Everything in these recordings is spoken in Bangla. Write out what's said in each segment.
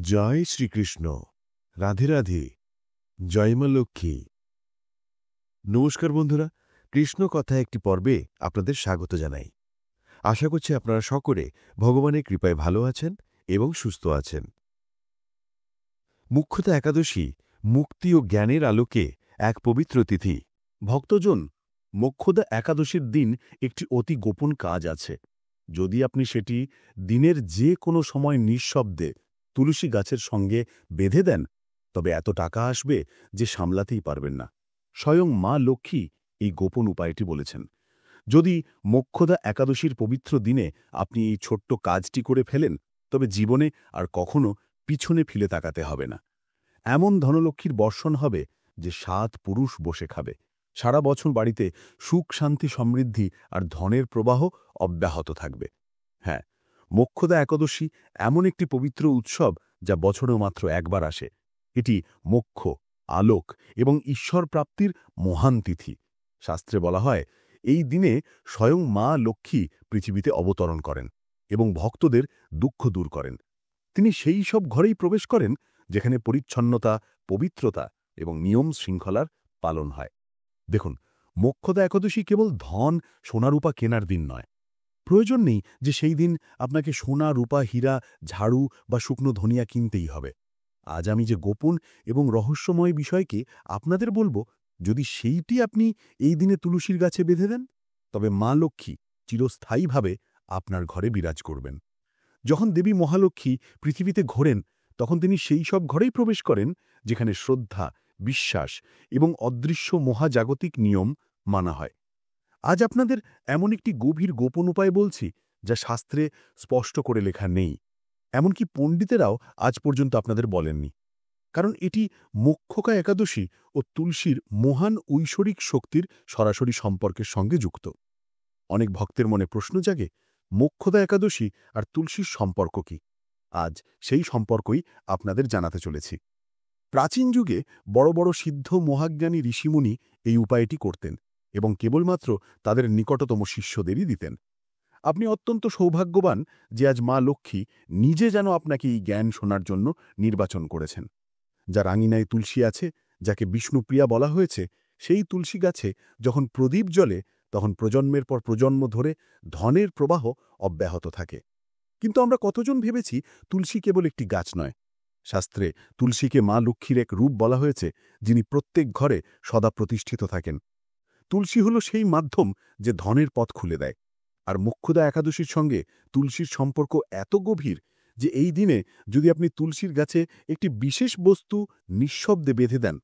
জয় শ্রীকৃষ্ণ। রাধে রাধে। জয় মা লক্ষ্মী। নমস্কার বন্ধুরা, কৃষ্ণ কথা একটি পর্বে আপনাদের স্বাগত জানাই। আশা করছি আপনারা সকলে ভগবানের কৃপায় ভালো আছেন এবং সুস্থ আছেন। মুখ্যতা একাদশী মুক্তি ও জ্ঞানের আলোকে এক পবিত্র তিথি। ভক্তজন, মোক্ষদা একাদশীর দিন একটি অতি গোপন কাজ আছে। যদি আপনি সেটি দিনের যে কোনো সময় নিঃশব্দে তুলসী গাছের সঙ্গে বেঁধে দেন, তবে এত টাকা আসবে যে সামলাতেই পারবেন না। স্বয়ং মা লক্ষ্মী এই গোপন উপায়টি বলেছেন। যদি মোক্ষদা একাদশীর পবিত্র দিনে আপনি এই ছোট্ট কাজটি করে ফেলেন, তবে জীবনে আর কখনো পিছনে ফিরে তাকাতে হবে না। এমন ধনলক্ষ্মীর বর্ষণ হবে যে 7 পুরুষ বসে খাবে। সারা বছর বাড়িতে সুখ, শান্তি, সমৃদ্ধি আর ধনের প্রবাহ অব্যাহত থাকবে। হ্যাঁ, মোক্ষদা একাদশী এমন একটি পবিত্র উৎসব যা বছরেও মাত্র একবার আসে। এটি মোক্ষ, আলোক এবং ঈশ্বর প্রাপ্তির মহান তিথি। শাস্ত্রে বলা হয়, এই দিনে স্বয়ং মা লক্ষ্মী পৃথিবীতে অবতরণ করেন এবং ভক্তদের দুঃখ দূর করেন। তিনি সেই সব ঘরেই প্রবেশ করেন যেখানে পরিচ্ছন্নতা, পবিত্রতা এবং নিয়ম শৃঙ্খলার পালন হয়। দেখুন, মোক্ষদা একাদশী কেবল ধন, সোনা-রূপা কেনার দিন নয়। প্রয়োজন নেই যে সেই দিন আপনাকে সোনা, রূপা, হীরা, ঝাড়ু বা শুকনো ধনিয়া কিনতেই হবে। আজ আমি যে গোপন এবং রহস্যময় বিষয়কে আপনাদের বলবো, যদি সেইটি আপনি এই দিনে তুলসীর গাছে বেঁধে দেন, তবে মা লক্ষ্মী চিরস্থায়ীভাবে আপনার ঘরে বিরাজ করবেন। যখন দেবী মহালক্ষ্মী পৃথিবীতে ঘোরেন, তখন তিনি সেই সব ঘরেই প্রবেশ করেন যেখানে শ্রদ্ধা, বিশ্বাস এবং অদৃশ্য মহাজাগতিক নিয়ম মানা হয়। আজ আপনাদের এমন একটি গভীর গোপন উপায় বলছি যা শাস্ত্রে স্পষ্ট করে লেখা নেই, এমনকি পণ্ডিতেরাও আজ পর্যন্ত আপনাদের বলেননি। কারণ এটি মোক্ষকা একাদশী ও তুলসীর মহান ঐশ্বরিক শক্তির সরাসরি সম্পর্কের সঙ্গে যুক্ত। অনেক ভক্তের মনে প্রশ্ন জাগে, মোক্ষদা একাদশী আর তুলসীর সম্পর্ক কি? আজ সেই সম্পর্কই আপনাদের জানাতে চলেছি। প্রাচীন যুগে বড় বড় সিদ্ধ মহাজ্ঞানী ঋষিমুনি এই উপায়টি করতেন এবং কেবলমাত্র তাদের নিকটতম শিষ্যদেরই দিতেন। আপনি অত্যন্ত সৌভাগ্যবান যে আজ মা লক্ষ্মী নিজে যেন আপনাকে এই জ্ঞান শোনার জন্য নির্বাচন করেছেন। যার আঙিনায় তুলসী আছে, যাকে বিষ্ণুপ্রিয়া বলা হয়েছে, সেই তুলসী গাছে যখন প্রদীপ জ্বলে, তখন প্রজন্মের পর প্রজন্ম ধরে ধনের প্রবাহ অব্যাহত থাকে। কিন্তু আমরা কতজন ভেবেছি তুলসী কেবল একটি গাছ নয়। শাস্ত্রে তুলসীকে মা লক্ষ্মীর এক রূপ বলা হয়েছে, যিনি প্রত্যেক ঘরে সদা প্রতিষ্ঠিত থাকেন। তুলসী হল সেই মাধ্যম যে ধনের পথ খুলে দেয়। আর মোক্ষদা একাদশীর সঙ্গে তুলসীর সম্পর্ক এত গভীর যে এই দিনে যদি আপনি তুলসীর গাছে একটি বিশেষ বস্তু নিঃশব্দে বেঁধে দেন,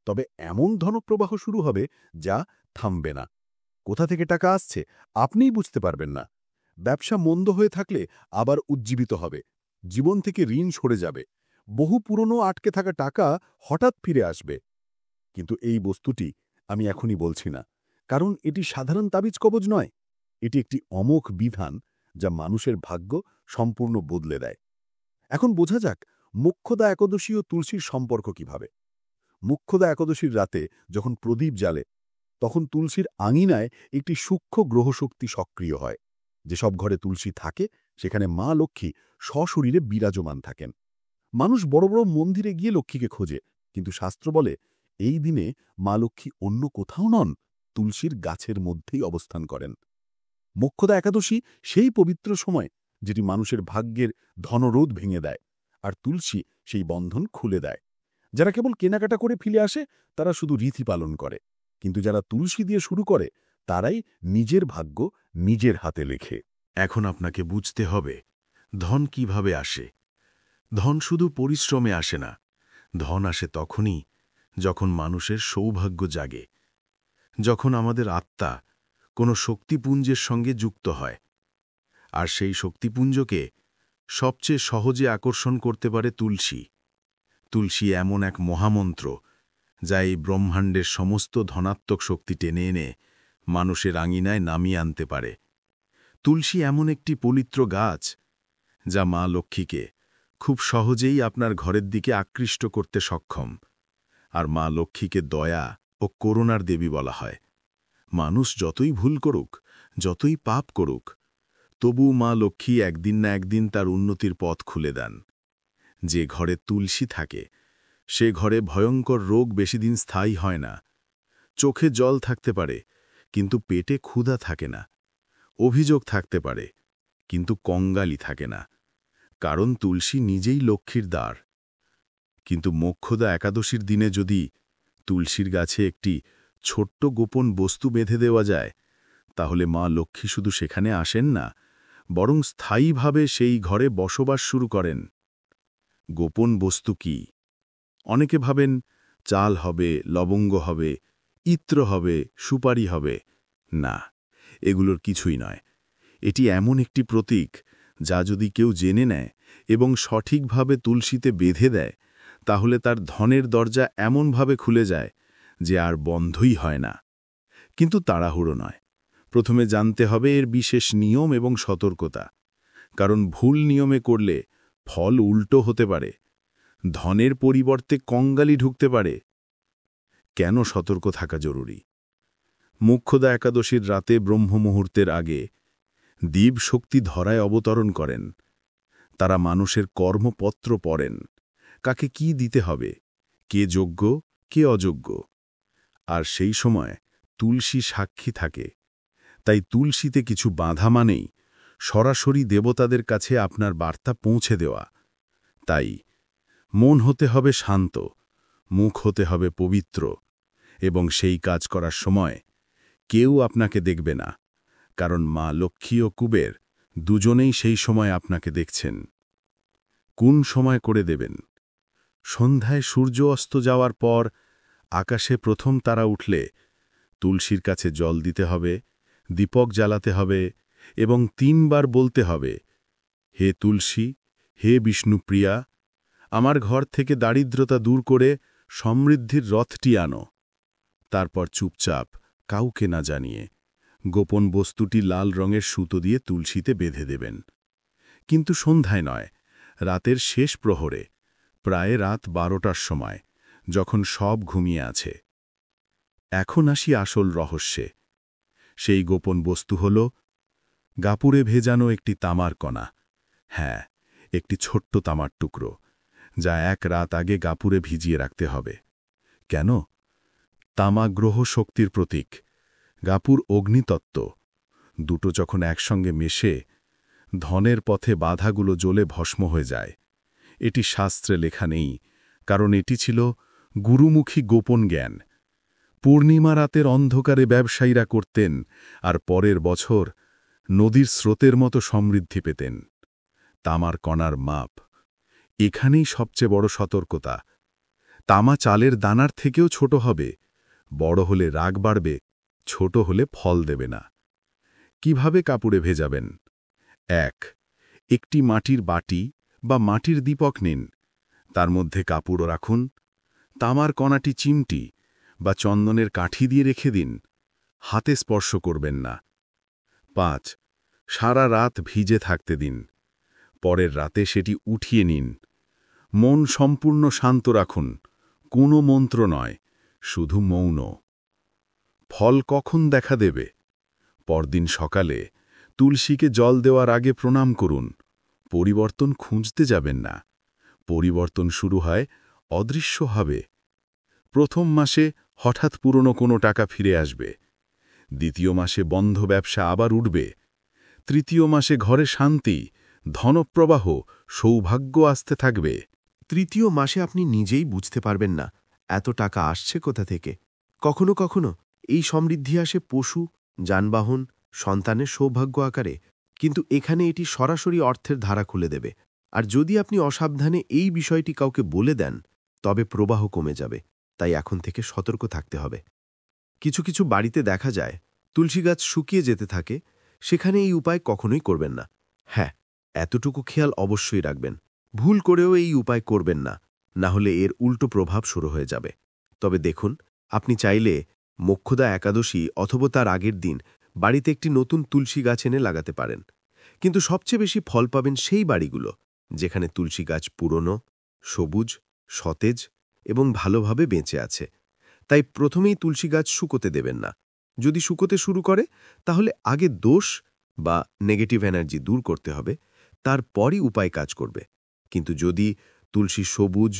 তবে এমন ধনপ্রবাহ শুরু হবে যা থামবে না। কোথা থেকে টাকা আসছে আপনিই বুঝতে পারবেন না। ব্যবসা মন্দ হয়ে থাকলে আবার উজ্জীবিত হবে। জীবন থেকে ঋণ সরে যাবে। বহু পুরনো আটকে থাকা টাকা হঠাৎ ফিরে আসবে। কিন্তু এই বস্তুটি আমি এখনই বলছি না, কারণ এটি সাধারণ তাবিজ কবজ নয়। এটি একটি অমোঘ বিধান যা মানুষের ভাগ্য সম্পূর্ণ বদলে দেয়। এখন বোঝা যাক মোক্ষদা একাদশী ও তুলসীর সম্পর্ক কিভাবে। মোক্ষদা একাদশীর রাতে যখন প্রদীপ জ্বালে, তখন তুলসীর আঙিনায় একটি সূক্ষ্ম গ্রহশক্তি সক্রিয় হয়। যেসব ঘরে তুলসী থাকে সেখানে মা লক্ষ্মী সশরীরে বিরাজমান থাকেন। মানুষ বড় বড় মন্দিরে গিয়ে লক্ষ্মীকে খোঁজে, কিন্তু শাস্ত্র বলে এই দিনে মা লক্ষ্মী অন্য কোথাও নন, তুলসীর গাছের মধ্যেই অবস্থান করেন। মোক্ষদা একাদশী সেই পবিত্র সময় যেটি মানুষের ভাগ্যের ধনরোধ ভেঙে দেয়, আর তুলসী সেই বন্ধন খুলে দেয়। যারা কেবল কেনাকাটা করে ফিরে আসে তারা শুধু রীতি পালন করে, কিন্তু যারা তুলসী দিয়ে শুরু করে তারাই নিজের ভাগ্য নিজের হাতে লেখে। এখন আপনাকে বুঝতে হবে ধন কিভাবে আসে। ধন শুধু পরিশ্রমে আসে না, ধন আসে তখনই যখন মানুষের সৌভাগ্য জাগে, যখন আমাদের আত্মা কোনো শক্তিপুঞ্জের সঙ্গে যুক্ত হয়। আর সেই শক্তিপুঞ্জকে সবচেয়ে সহজে আকর্ষণ করতে পারে তুলসী। তুলসী এমন এক মহামন্ত্র যা এই ব্রহ্মাণ্ডের সমস্ত ধনাত্মক শক্তি টেনে এনে মানুষের আঙিনায় নামিয়ে আনতে পারে। তুলসী এমন একটি পবিত্র গাছ যা মা লক্ষ্মীকে খুব সহজেই আপনার ঘরের দিকে আকৃষ্ট করতে সক্ষম। আর মা লক্ষ্মীকে দয়া ও করুণার দেবী বলা হয়। মানুষ যতই ভুল করুক, যতই পাপ করুক, তবু মা লক্ষ্মী একদিন না একদিন তার উন্নতির পথ খুলে দেন। যে ঘরে তুলসী থাকে সে ঘরে ভয়ঙ্কর রোগ বেশিদিন স্থায়ী হয় না। চোখে জল থাকতে পারে কিন্তু পেটে ক্ষুধা থাকে না। অভিযোগ থাকতে পারে কিন্তু কঙ্গালি থাকে না, কারণ তুলসী নিজেই লক্ষ্মীর দ্বার। কিন্তু মোক্ষদা একাদশীর দিনে যদি তুলসীর গাছে একটি ছোট্ট গোপন বস্তু বেঁধে দেওয়া যায়, তাহলে মা লক্ষ্মী শুধু সেখানে আসেন না, বরং স্থায়ীভাবে সেই ঘরে বসবাস শুরু করেন। গোপন বস্তু কি? অনেকে ভাবেন চাল হবে, লবঙ্গ হবে, ইত্র হবে, সুপারি হবে। না, এগুলোর কিছুই নয়। এটি এমন একটি প্রতীক যা যদি কেউ জেনে নেয় এবং সঠিকভাবে তুলসীতে বেঁধে দেয়, তাহলে তার ধনের দরজা এমনভাবে খুলে যায় যে আর বন্ধই হয় না। কিন্তু তাড়াহুড়ো নয়। প্রথমে জানতে হবে এর বিশেষ নিয়ম এবং সতর্কতা, কারণ ভুল নিয়মে করলে ফল উল্টো হতে পারে। ধনের পরিবর্তে কঙ্গালি ঢুকতে পারে। কেন সতর্ক থাকা জরুরি? মোক্ষদা একাদশীর রাতে ব্রহ্মমুহূর্তের আগে দিব শক্তি ধরায় অবতরণ করেন। তারা মানুষের কর্মপত্র পড়েন, কাকে কি দিতে হবে, কে যোগ্য, কে অযোগ্য। আর সেই সময় তুলসী সাক্ষী থাকে। তাই তুলসীতে কিছু বাধা মানেই সরাসরি দেবতাদের কাছে আপনার বার্তা পৌঁছে দেওয়া। তাই মন হতে হবে শান্ত, মুখ হতে হবে পবিত্র, এবং সেই কাজ করার সময় কেউ আপনাকে দেখবে না, কারণ মা লক্ষ্মী ও কুবের দুজনেই সেই সময় আপনাকে দেখছেন। কোন সময় করে দেবেন? সন্ধ্যায় সূর্য অস্ত যাওয়ার পর আকাশে প্রথম তারা উঠলে তুলসীর কাছে জল দিতে হবে, দীপক জ্বালাতে হবে এবং 3 বার বলতে হবে, হে তুলসী, হে বিষ্ণুপ্রিয়া, আমার ঘর থেকে দারিদ্রতা দূর করে সমৃদ্ধির রথটি আনো। তারপর চুপচাপ, কাউকে না জানিয়ে, গোপন বস্তুটি লাল রঙের সুতো দিয়ে তুলসীতে বেঁধে দেবেন। কিন্তু সন্ধ্যায় নয়, রাতের শেষ প্রহরে, প্রায় রাত 12টার সময়, যখন সব ঘুমিয়ে আছে। এখন আসি আসল রহস্যে। সেই গোপন বস্তু হল গাপুরে ভেজানো একটি তামার কণা। হ্যাঁ, একটি ছোট্ট তামার টুকরো, যা 1 রাত আগে গাপুরে ভিজিয়ে রাখতে হবে। কেন? তামা গ্রহ শক্তির প্রতীক, গাপুর অগ্নিতত্ত্ব। দুটো যখন একসঙ্গে মেশে, ধনের পথে বাধাগুলো জ্বলে ভস্ম হয়ে যায়। এটি শাস্ত্রে লেখা নেই, কারণ এটি ছিল গুরুমুখী গোপন জ্ঞান। পূর্ণিমা রাতের অন্ধকারে ব্যবসায়ীরা করতেন, আর পরের বছর নদীর স্রোতের মতো সমৃদ্ধি পেতেন। তামার কণার মাপ এখানেই সবচেয়ে বড় সতর্কতা। তামা চালের দানার থেকেও ছোট হবে, বড় হলে রাগ বাড়বে, ছোট হলে ফল দেবে না। কিভাবে কাপড়ে ভেজাবেন? 1. একটি মাটির বাটি বা মাটির দীপক নিন, তার মধ্যে কাপড়ও রাখুন। তামার কণাটি চিমটি বা চন্দনের কাঠি দিয়ে রেখে দিন, হাতে স্পর্শ করবেন না। 5. সারা রাত ভিজে থাকতে দিন, পরের রাতে সেটি উঠিয়ে নিন। মন সম্পূর্ণ শান্ত রাখুন, কোনো মন্ত্র নয়, শুধু মৌন। ফল কখন দেখা দেবে? পরদিন সকালে তুলসীকে জল দেওয়ার আগে প্রণাম করুন। পরিবর্তন খুঁজতে যাবেন না, পরিবর্তন শুরু হয় অদৃশ্যভাবে। প্রথম মাসে হঠাৎ পুরনো কোনো টাকা ফিরে আসবে, দ্বিতীয় মাসে বন্ধ ব্যবসা আবার উঠবে, তৃতীয় মাসে ঘরে শান্তি, ধনপ্রবাহ, সৌভাগ্য আসতে থাকবে। তৃতীয় মাসে আপনি নিজেই বুঝতে পারবেন না এত টাকা আসছে কোথা থেকে। কখনো কখনো এই সমৃদ্ধি আসে পশু, যানবাহন, সন্তানের সৌভাগ্য আকারে, কিন্তু এখানে এটি সরাসরি অর্থের ধারা খুলে দেবে। আর যদি আপনি অসাবধানে এই বিষয়টি কাউকে বলে দেন, তবে প্রবাহ কমে যাবে। তাই এখন থেকে সতর্ক থাকতে হবে। কিছু কিছু বাড়িতে দেখা যায় তুলসী গাছ শুকিয়ে যেতে থাকে, সেখানে এই উপায় কখনোই করবেন না। হ্যাঁ, এতটুকু খেয়াল অবশ্যই রাখবেন, ভুল করেও এই উপায় করবেন না, না হলে এর উল্টো প্রভাব শুরু হয়ে যাবে। তবে দেখুন, আপনি চাইলে মোক্ষদা একাদশী অথবা তার আগের দিন বাড়িতে একটি নতুন তুলসী গাছ এনে লাগাতে পারেন। কিন্তু সবচেয়ে বেশি ফল পাবেন সেই বাড়িগুলো যেখানে তুলসী গাছ পুরনো, সবুজ, সতেজ এবং ভালোভাবে বেঁচে আছে। তাই প্রথমেই তুলসী গাছ শুকোতে দেবেন না। যদি শুকোতে শুরু করে, তাহলে আগে দোষ বা নেগেটিভ এনার্জি দূর করতে হবে, তারপরই উপায় কাজ করবে। কিন্তু যদি তুলসী সবুজ,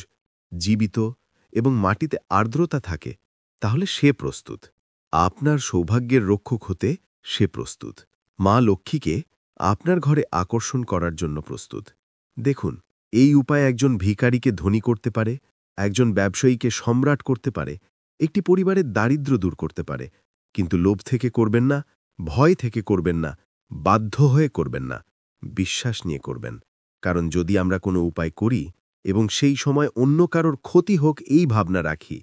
জীবিত এবং মাটিতে আর্দ্রতা থাকে, তাহলে সে প্রস্তুত। আপনার সৌভাগ্যের রক্ষক হতে সে প্রস্তুত। মা লক্ষ্মীকে আপনার ঘরে আকর্ষণ করার জন্য প্রস্তুত। দেখুন, এই উপায় একজন ভিখারিকে ধনী করতে পারে, একজন ব্যবসায়ীকে সম্রাট করতে পারে, একটি পরিবারের দারিদ্র্য দূর করতে পারে। কিন্তু লোভ থেকে করবেন না, ভয় থেকে করবেন না, বাধ্য হয়ে করবেন না, বিশ্বাস নিয়ে করবেন। কারণ যদি আমরা কোনো উপায় করি এবং সেই সময় অন্য কারোর ক্ষতি হোক এই ভাবনা রাখি,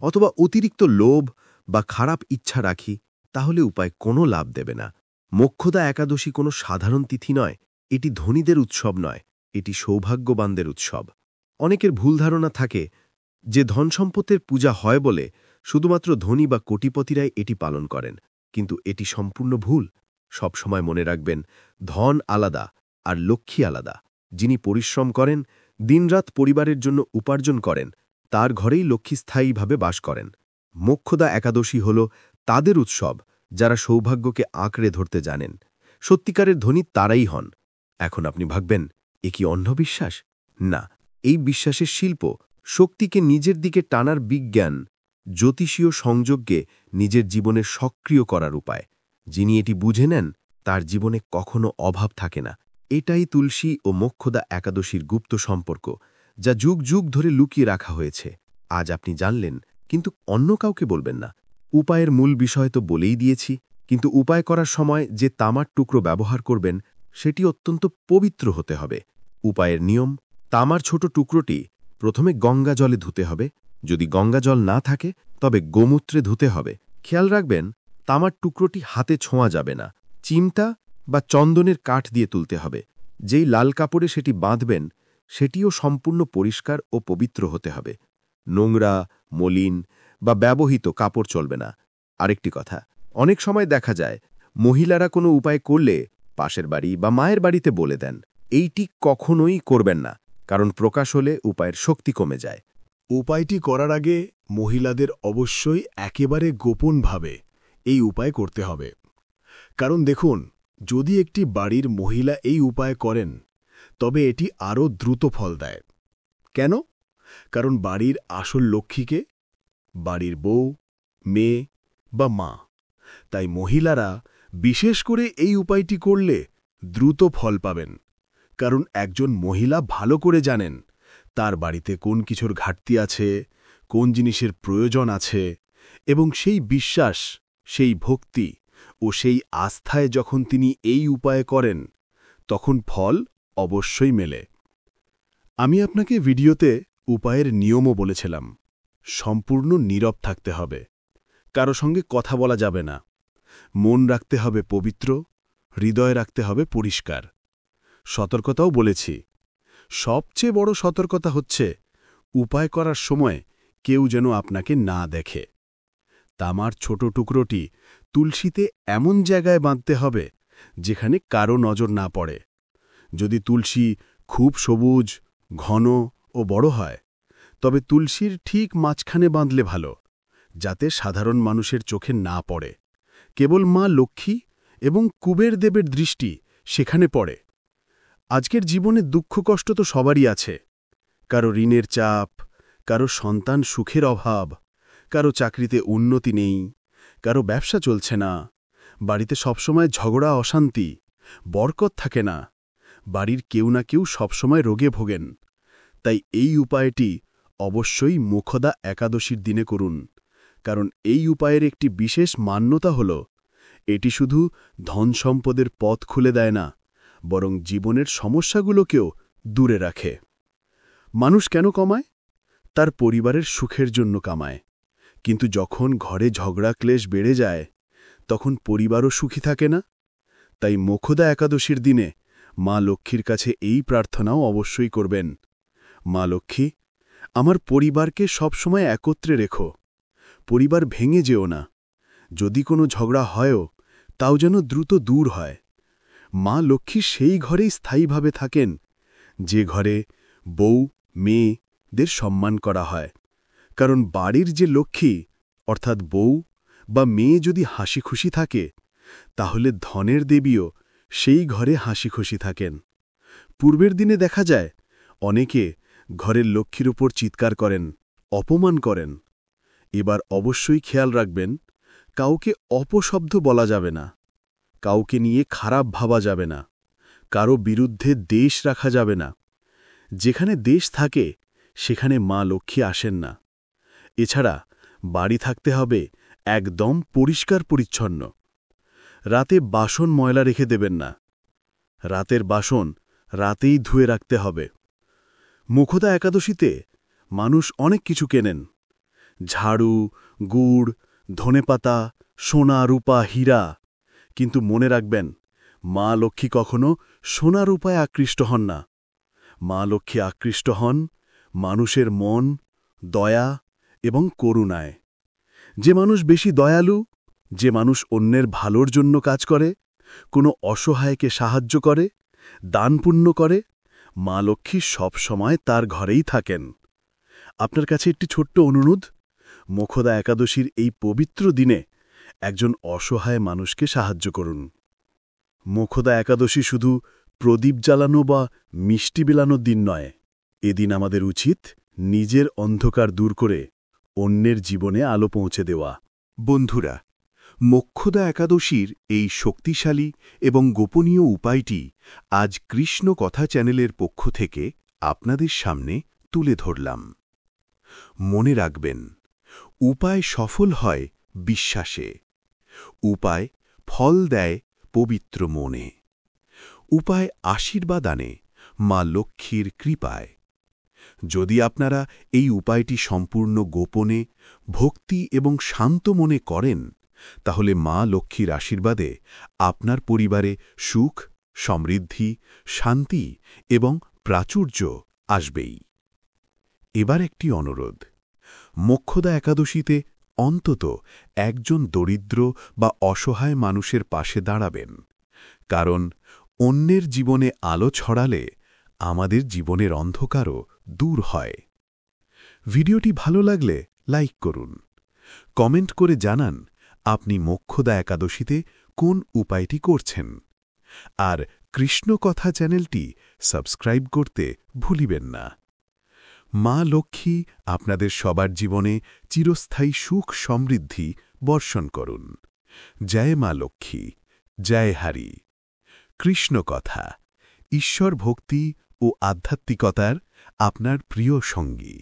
অথবা অতিরিক্ত লোভ বা খারাপ ইচ্ছা রাখি, তাহলে উপায় কোনো লাভ দেবে না। মোক্ষদা একাদশী কোনো সাধারণ তিথি নয়, এটি ধনীদের উৎসব নয়, এটি সৌভাগ্যবানদের উৎসব। অনেকের ভুল ধারণা থাকে যে ধনসম্পত্তির পূজা হয় বলে শুধুমাত্র ধনী বা কোটিপতিরাই এটি পালন করেন, কিন্তু এটি সম্পূর্ণ ভুল। সবসময় মনে রাখবেন, ধন আলাদা আর লক্ষ্মী আলাদা। যিনি পরিশ্রম করেন, দিনরাত পরিবারের জন্য উপার্জন করেন, তার ঘরেই লক্ষ্মী স্থায়ীভাবে বাস করেন। মোক্ষদা একাদশী হল তাদের উৎসব যারা সৌভাগ্যকে আঁকড়ে ধরতে জানেন। সত্যিকারের ধনী তারাই হন। এখন আপনি ভাববেন, এ কি অন্ধবিশ্বাস? না, এই বিশ্বাসের শিল্প, শক্তিকে নিজের দিকে টানার বিজ্ঞান, জ্যোতিষীয় সংযোগকে নিজের জীবনে সক্রিয় করার উপায়। যিনি এটি বুঝে নেন, তার জীবনে কখনো অভাব থাকে না। এটাই তুলসী ও মোক্ষদা একাদশীর গুপ্ত সম্পর্ক, যা যুগ যুগ ধরে লুকিয়ে রাখা হয়েছে। আজ আপনি জানলেন, কিন্তু অন্য কাউকে বলবেন না। উপায়ের মূল বিষয় তো বলেই দিয়েছি, কিন্তু উপায় করার সময় যে তামার টুকরো ব্যবহার করবেন, সেটি অত্যন্ত পবিত্র হতে হবে। উপায়ের নিয়ম: তামার ছোট টুকরোটি প্রথমে গঙ্গা জলে ধুতে হবে। যদি গঙ্গা জল না থাকে, তবে গোমূত্রে ধুতে হবে। খেয়াল রাখবেন, তামার টুকরোটি হাতে ছোঁয়া যাবে না। চিমটা বা চন্দনের কাঠ দিয়ে তুলতে হবে। যেই লাল কাপড়ে সেটি বাঁধবেন, সেটিও সম্পূর্ণ পরিষ্কার ও পবিত্র হতে হবে। নোংরা, মলিন বা ব্যবহৃত কাপড় চলবে না। আরেকটি কথা, অনেক সময় দেখা যায় মহিলারা কোনো উপায় করলে পাশের বাড়ি বা মায়ের বাড়িতে বলে দেন। এইটি কখনোই করবেন না, কারণ প্রকাশ হলে উপায়ের শক্তি কমে যায়। উপায়টি করার আগে মহিলাদের অবশ্যই একেবারে গোপনভাবে এই উপায় করতে হবে। কারণ দেখুন, যদি একটি বাড়ির মহিলা এই উপায় করেন, তবে এটি আরও দ্রুত ফল দেয়। কেন? কারণ বাড়ির আসল লক্ষ্মীকে বাড়ির বউ, মেয়ে বা মা। তাই মহিলারা বিশেষ করে এই উপায়টি করলে দ্রুত ফল পাবেন। কারণ একজন মহিলা ভালো করে জানেন তার বাড়িতে কোন কিছুর ঘাটতি আছে, কোন জিনিসের প্রয়োজন আছে, এবং সেই বিশ্বাস, সেই ভক্তি ও সেই আস্থায় যখন তিনি এই উপায় করেন, তখন ফল অবশ্যই মেলে। আমি আপনাকে ভিডিওতে উপায়ের নিয়মও বলেছিলাম। সম্পূর্ণ নীরব থাকতে হবে, কারো সঙ্গে কথা বলা যাবে না, মন রাখতে হবে পবিত্র, হৃদয় রাখতে হবে পরিষ্কার। সতর্কতাও বলেছি। সবচেয়ে বড় সতর্কতা হচ্ছে উপায় করার সময় কেউ যেন আপনাকে না দেখে। তামার ছোট টুকরোটি তুলসীতে এমন জায়গায় বাঁধতে হবে যেখানে কারো নজর না পড়ে। যদি তুলসী খুব সবুজ, ঘন ও বড় হয়, তবে তুলসীর ঠিক মাঝখানে বাঁধলে ভালো, যাতে সাধারণ মানুষের চোখে না পড়ে। কেবল মা লক্ষ্মী এবং কুবের দেবের দৃষ্টি সেখানে পড়ে। আজকের জীবনে দুঃখ কষ্ট তো সবারই আছে। কারো ঋণের চাপ, কারো সন্তান সুখের অভাব, কারো চাকরিতে উন্নতি নেই, কারো ব্যবসা চলছে না, বাড়িতে সবসময় ঝগড়া অশান্তি, বরকত থাকে না, বাড়ির কেউ না কেউ সবসময় রোগে ভোগেন। তাই এই উপায়টি অবশ্যই মোক্ষদা একাদশীর দিনে করুন। কারণ এই উপায়ের একটি বিশেষ মান্যতা হল, এটি শুধু ধন সম্পদের পথ খুলে দেয় না, বরং জীবনের সমস্যাগুলোকেও দূরে রাখে। মানুষ কেন কমায়? তার পরিবারের সুখের জন্য কামায়। কিন্তু যখন ঘরে ঝগড়া ক্লেশ বেড়ে যায়, তখন পরিবারও সুখী থাকে না। তাই মোক্ষদা একাদশীর দিনে মা লক্ষ্মীর কাছে এই প্রার্থনাও অবশ্যই করবেন। মা লক্ষ্মী, আমার পরিবারকে সবসময় একত্রে রেখো। পরিবার ভেঙে যেও না। যদি কোনো ঝগড়া হয়ও, তাও যেন দ্রুত দূর হয়। মা লক্ষ্মী সেই ঘরেই স্থায়ীভাবে থাকেন যে ঘরে বউ, মেয়েদের সম্মান করা হয়। কারণ বাড়ির যে লক্ষ্মী, অর্থাৎ বউ বা মেয়ে যদি হাসি খুশি থাকে, তাহলে ধনের দেবীও সেই ঘরে হাসি খুশি থাকেন। পূর্বের দিনে দেখা যায় অনেকে ঘরের লক্ষ্মীর উপর চিৎকার করেন, অপমান করেন, এবার অবশ্যই খেয়াল রাখবেন, কাউকে অপশব্দ বলা যাবে না, কাউকে নিয়ে খারাপ ভাবা যাবে না, কারো বিরুদ্ধে দেশ রাখা যাবে না। যেখানে দেশ থাকে সেখানে মা লক্ষ্মী আসেন না। এছাড়া বাড়ি থাকতে হবে একদম পরিষ্কার পরিচ্ছন্ন। রাতে বাসন ময়লা রেখে দেবেন না। রাতের বাসন রাতেই ধুয়ে রাখতে হবে। মুখদা একাদশীতে মানুষ অনেক কিছু কেনেন, ঝাড়ু, গুড়, ধনেপাতা, সোনা, রূপা, হীরা। কিন্তু মনে রাখবেন, মা লক্ষ্মী কখনো সোনা রূপায় আকৃষ্ট হন না। মা লক্ষ্মী আকৃষ্ট হন মানুষের মন, দয়া এবং করুণায়। যে মানুষ বেশি দয়ালু, যে মানুষ অন্যের ভালোর জন্য কাজ করে, কোনো অসহায়কে সাহায্য করে, দান পুণ্য করে, মা লক্ষ্মী সব সময় তার ঘরেই থাকেন। আপনার কাছে একটি ছোট্ট অনুরোধ, মোক্ষদা একাদশীর এই পবিত্র দিনে একজন অসহায় মানুষকে সাহায্য করুন। মোক্ষদা একাদশী শুধু প্রদীপ জ্বালানো বা মিষ্টি বিলানোর দিন নয়। এদিন আমাদের উচিত নিজের অন্ধকার দূর করে অন্যের জীবনে আলো পৌঁছে দেওয়া। বন্ধুরা, মোক্ষদা একাদশীর এই শক্তিশালী এবং গোপনীয় উপায়টি আজ কৃষ্ণ কথা চ্যানেলের পক্ষ থেকে আপনাদের সামনে তুলে ধরলাম। মনে রাখবেন, উপায় সফল হয় বিশ্বাসে, উপায় ফল দেয় পবিত্র মনে, উপায় আশীর্বাদ আনে মা লক্ষ্মীর কৃপায়। যদি আপনারা এই উপায়টি সম্পূর্ণ গোপনে, ভক্তি এবং শান্ত মনে করেন, তাহলে মা লক্ষ্মীর আশীর্বাদে আপনার পরিবারে সুখ, সমৃদ্ধি, শান্তি এবং প্রাচুর্য আসবেই। এবার একটি অনুরোধ, মোক্ষদা একাদশীতে অন্তত একজন দরিদ্র বা অসহায় মানুষের পাশে দাঁড়াবেন, কারণ অন্যের জীবনে আলো ছড়ালে আমাদের জীবনের অন্ধকারও দূর হয়। ভিডিওটি ভালো লাগলে লাইক করুন, কমেন্ট করে জানান আপনি মোক্ষদা একাদশীতে কোন উপায়টি করছেন, আর কৃষ্ণ কথা চ্যানেলটি সাবস্ক্রাইব করতে ভুলিবেন না। মা লক্ষ্মী আপনাদের সবার জীবনে চিরস্থায়ী সুখ সমৃদ্ধি বর্ষণ করুন। জয় মা লক্ষ্মী, জয় হরি। কৃষ্ণ কথা, ঈশ্বর ভক্তি ও আধ্যাত্মিকতার আপনার প্রিয় সঙ্গী।